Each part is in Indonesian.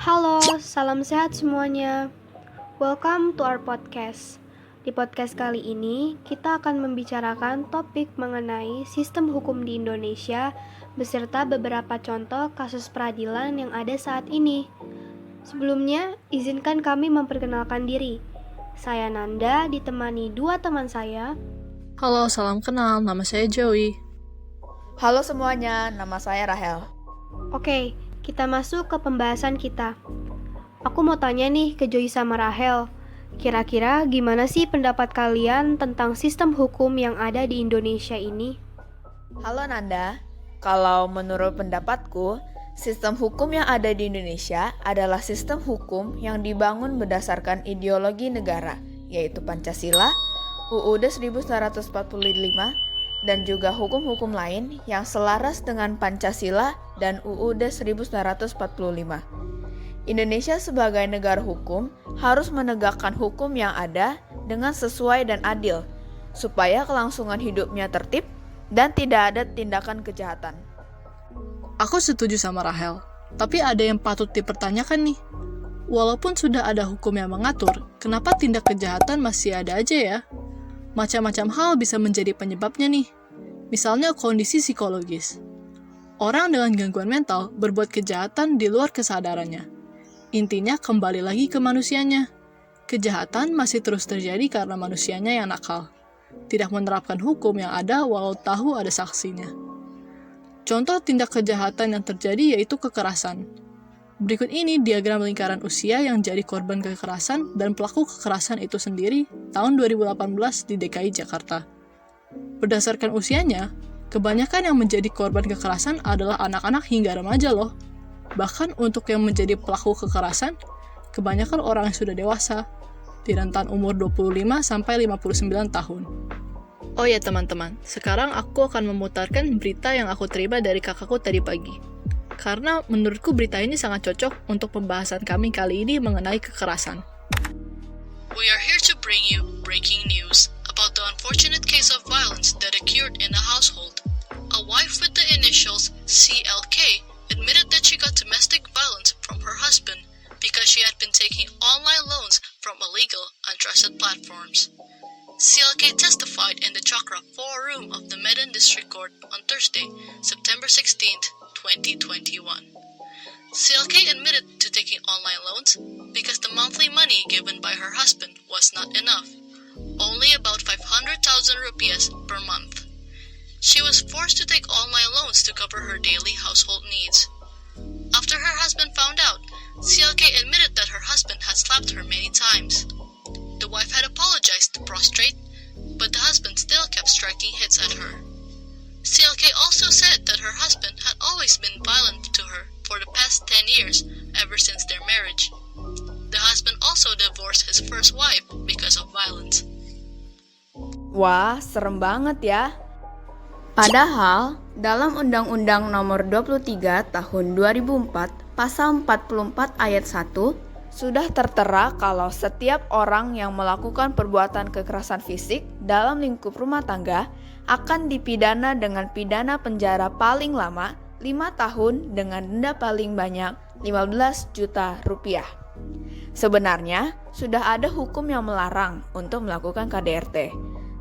Halo, salam sehat semuanya. Welcome to our podcast. Di podcast kali ini, kita akan membicarakan topik mengenai sistem hukum di Indonesia beserta beberapa contoh kasus peradilan yang ada saat ini. Sebelumnya, izinkan kami memperkenalkan diri. Saya Nanda, ditemani dua teman saya. Halo, salam kenal. Nama saya Joey. Halo semuanya, nama saya Rahel. Oke, kita masuk ke pembahasan kita. Aku mau tanya nih ke Joey sama Rahel. Kira-kira gimana sih pendapat kalian tentang sistem hukum yang ada di Indonesia ini? Halo Nanda, kalau menurut pendapatku, sistem hukum yang ada di Indonesia adalah sistem hukum yang dibangun berdasarkan ideologi negara, yaitu Pancasila, UUD 1945, dan juga hukum-hukum lain yang selaras dengan Pancasila dan UUD 1945. Indonesia sebagai negara hukum harus menegakkan hukum yang ada dengan sesuai dan adil, supaya kelangsungan hidupnya tertib dan tidak ada tindakan kejahatan. Aku setuju sama Rahel, tapi ada yang patut dipertanyakan nih. Walaupun sudah ada hukum yang mengatur, kenapa tindak kejahatan masih ada aja ya? Macam-macam hal bisa menjadi penyebabnya nih. Misalnya kondisi psikologis. Orang dengan gangguan mental berbuat kejahatan di luar kesadarannya. Intinya kembali lagi ke manusianya. Kejahatan masih terus terjadi karena manusianya yang nakal. Tidak menerapkan hukum yang ada walau tahu ada saksinya. Contoh tindak kejahatan yang terjadi yaitu kekerasan. Berikut ini diagram lingkaran usia yang jadi korban kekerasan dan pelaku kekerasan itu sendiri tahun 2018 di DKI Jakarta. Berdasarkan usianya, kebanyakan yang menjadi korban kekerasan adalah anak-anak hingga remaja loh. Bahkan untuk yang menjadi pelaku kekerasan, kebanyakan orang yang sudah dewasa, di rentan umur 25 sampai 59 tahun. Oh ya teman-teman, sekarang aku akan memutarkan berita yang aku terima dari kakakku tadi pagi. Karena menurutku berita ini sangat cocok untuk pembahasan kami kali ini mengenai kekerasan. We are here to bring you breaking news about the unfortunate case of violence that occurred in a household. A wife with the initials CLK admitted that she got domestic violence from her husband because she had been taking online loans from illegal, untrusted platforms. CLK testified in the Chakra 4 room of the Medan District Court on Thursday, September 16th, 2021. CLK admitted to taking online loans because the monthly money given by her husband was not enough, only about 500,000 rupees per month. She was forced to take online loans to cover her daily household needs. After her husband found out, CLK admitted that her husband had slapped her many times. The wife had apologized to prostrate, but the husband still kept striking hits at her. CLK also said that her husband had always been violent to her for the past 10 years, ever since their marriage. The husband also divorced his first wife because of violence. Wah, serem banget ya. Padahal, dalam Undang-Undang Nomor 23 Tahun 2004, Pasal 44 Ayat 1, sudah tertera kalau setiap orang yang melakukan perbuatan kekerasan fisik dalam lingkup rumah tangga akan dipidana dengan pidana penjara paling lama 5 tahun dengan denda paling banyak 15 juta rupiah. Sebenarnya, sudah ada hukum yang melarang untuk melakukan KDRT.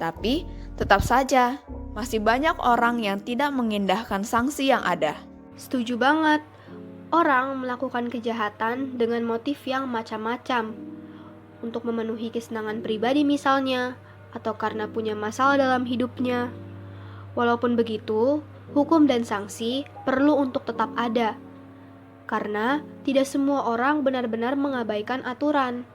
Tapi, tetap saja, masih banyak orang yang tidak mengindahkan sanksi yang ada. Setuju banget. Orang melakukan kejahatan dengan motif yang macam-macam. Untuk memenuhi kesenangan pribadi misalnya, atau karena punya masalah dalam hidupnya. Walaupun begitu, hukum dan sanksi perlu untuk tetap ada. Karena tidak semua orang benar-benar mengabaikan aturan.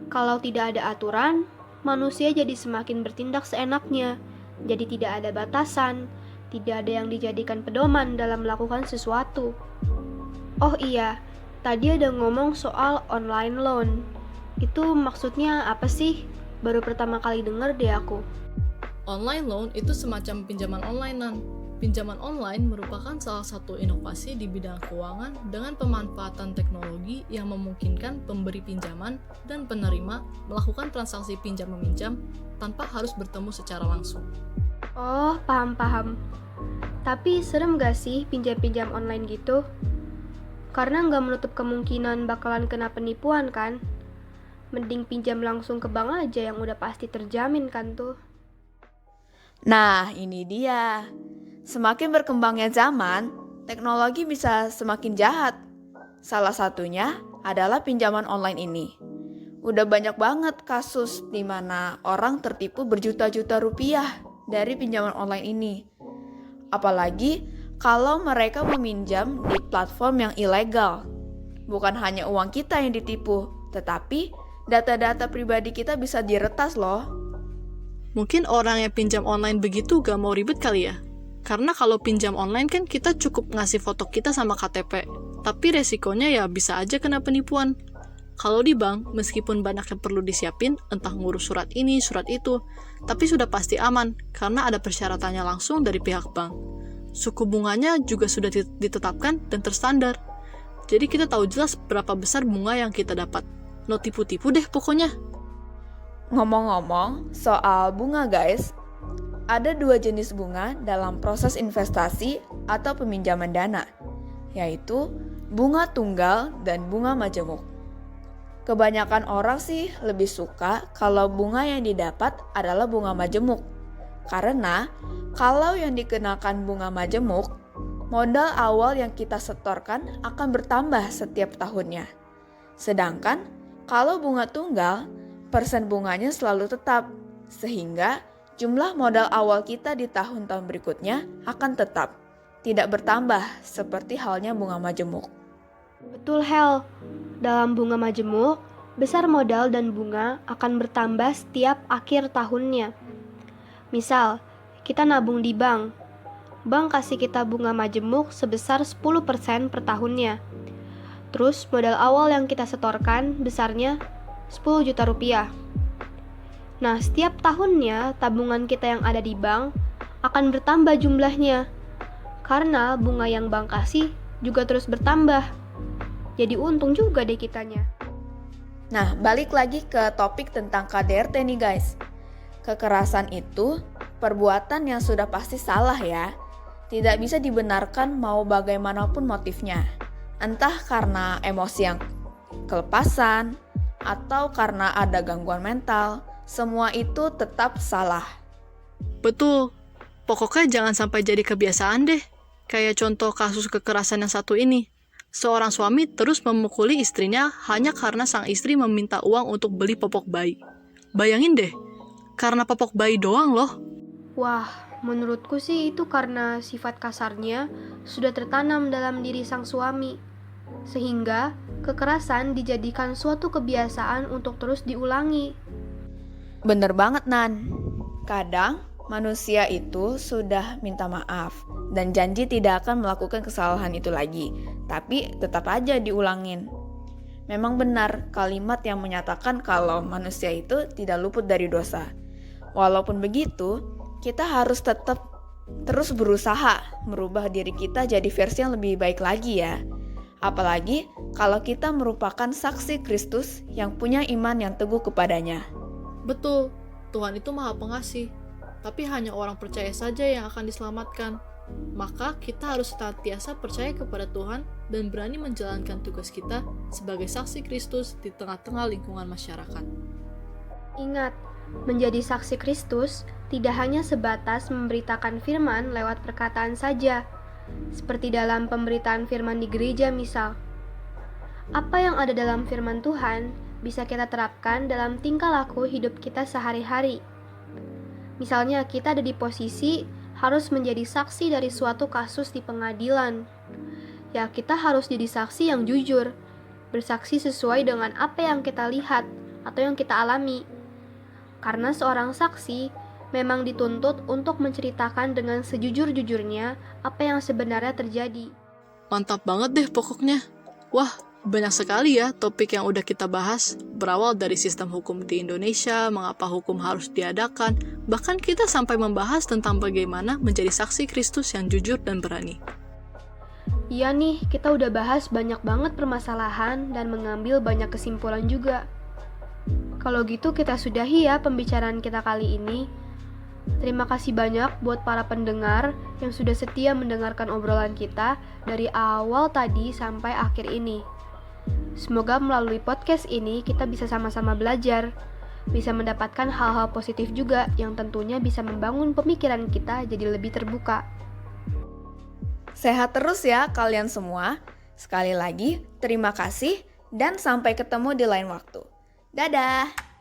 Kalau tidak ada aturan, manusia jadi semakin bertindak seenaknya. Jadi tidak ada batasan, tidak ada yang dijadikan pedoman dalam melakukan sesuatu. Oh iya, tadi ada ngomong soal online loan. Itu maksudnya apa sih? Baru pertama kali denger deh aku. Online loan itu semacam pinjaman online-an. Pinjaman online merupakan salah satu inovasi di bidang keuangan dengan pemanfaatan teknologi yang memungkinkan pemberi pinjaman dan penerima melakukan transaksi pinjam-meminjam tanpa harus bertemu secara langsung. Oh, paham-paham. Tapi serem gak sih pinjam-pinjam online gitu? Karena nggak menutup kemungkinan bakalan kena penipuan kan. Mending pinjam langsung ke bank aja yang udah pasti terjamin kan tuh. Nah, ini dia. Semakin berkembangnya zaman, teknologi bisa semakin jahat. Salah satunya adalah pinjaman online ini. Udah banyak banget kasus di mana orang tertipu berjuta-juta rupiah dari pinjaman online ini. Apalagi kalau mereka meminjam di platform yang ilegal. Bukan hanya uang kita yang ditipu, tetapi data-data pribadi kita bisa diretas loh. Mungkin orang yang pinjam online begitu gak mau ribet kali ya? Karena kalau pinjam online kan kita cukup ngasih foto kita sama KTP. Tapi resikonya ya bisa aja kena penipuan. Kalau di bank, meskipun banyak yang perlu disiapin, entah ngurus surat ini, surat itu, tapi sudah pasti aman karena ada persyaratannya langsung dari pihak bank. Suku bunganya juga sudah ditetapkan dan terstandar. Jadi kita tahu jelas berapa besar bunga yang kita dapat. No tipu-tipu deh pokoknya. Ngomong-ngomong soal bunga guys, ada 2 jenis bunga dalam proses investasi atau peminjaman dana, yaitu bunga tunggal dan bunga majemuk. Kebanyakan orang sih lebih suka kalau bunga yang didapat adalah bunga majemuk. Karena kalau yang dikenakan bunga majemuk, modal awal yang kita setorkan akan bertambah setiap tahunnya. Sedangkan kalau bunga tunggal, persen bunganya selalu tetap, sehingga jumlah modal awal kita di tahun-tahun berikutnya akan tetap, tidak bertambah seperti halnya bunga majemuk. Betul Hel, dalam bunga majemuk, besar modal dan bunga akan bertambah setiap akhir tahunnya. Misal, kita nabung di bank. Bank kasih kita bunga majemuk sebesar 10% per tahunnya. Terus modal awal yang kita setorkan besarnya 10 juta rupiah. Nah, setiap tahunnya tabungan kita yang ada di bank akan bertambah jumlahnya. Karena bunga yang bank kasih juga terus bertambah. Jadi untung juga deh kitanya. Nah, balik lagi ke topik tentang KDRT nih guys. Kekerasan itu perbuatan yang sudah pasti salah ya. Tidak bisa dibenarkan mau bagaimanapun motifnya. Entah karena emosi yang kelepasan, atau karena ada gangguan mental, semua itu tetap salah. Betul. Pokoknya jangan sampai jadi kebiasaan deh. Kayak contoh kasus kekerasan yang satu ini. Seorang suami terus memukuli istrinya hanya karena sang istri meminta uang untuk beli popok bayi. Bayangin deh, karena popok bayi doang loh. Wah, menurutku sih itu karena sifat kasarnya sudah tertanam dalam diri sang suami. Sehingga kekerasan dijadikan suatu kebiasaan untuk terus diulangi. Bener banget Nan. Kadang manusia itu sudah minta maaf dan janji tidak akan melakukan kesalahan itu lagi, tapi tetap aja diulangin. Memang benar kalimat yang menyatakan kalau manusia itu tidak luput dari dosa. Walaupun begitu, kita harus tetap terus berusaha merubah diri kita jadi versi yang lebih baik lagi ya. Apalagi kalau kita merupakan saksi Kristus yang punya iman yang teguh kepadanya. Betul, Tuhan itu Maha Pengasih, tapi hanya orang percaya saja yang akan diselamatkan. Maka kita harus senantiasa percaya kepada Tuhan dan berani menjalankan tugas kita sebagai saksi Kristus di tengah-tengah lingkungan masyarakat. Ingat, menjadi saksi Kristus tidak hanya sebatas memberitakan firman lewat perkataan saja, seperti dalam pemberitaan firman di gereja misal. Apa yang ada dalam firman Tuhan bisa kita terapkan dalam tingkah laku hidup kita sehari-hari. Misalnya kita ada di posisi harus menjadi saksi dari suatu kasus di pengadilan. Ya, kita harus jadi saksi yang jujur, bersaksi sesuai dengan apa yang kita lihat atau yang kita alami. Karena seorang saksi memang dituntut untuk menceritakan dengan sejujur-jujurnya apa yang sebenarnya terjadi. Mantap banget deh pokoknya. Wah, banyak sekali ya topik yang udah kita bahas. Berawal dari sistem hukum di Indonesia, mengapa hukum harus diadakan, bahkan kita sampai membahas tentang bagaimana menjadi saksi Kristus yang jujur dan berani. Iya nih, kita udah bahas banyak banget permasalahan dan mengambil banyak kesimpulan juga. Kalau gitu kita sudahi ya pembicaraan kita kali ini. Terima kasih banyak buat para pendengar yang sudah setia mendengarkan obrolan kita dari awal tadi sampai akhir ini. Semoga melalui podcast ini kita bisa sama-sama belajar, bisa mendapatkan hal-hal positif juga yang tentunya bisa membangun pemikiran kita jadi lebih terbuka. Sehat terus ya kalian semua. Sekali lagi, terima kasih dan sampai ketemu di lain waktu. Dadah!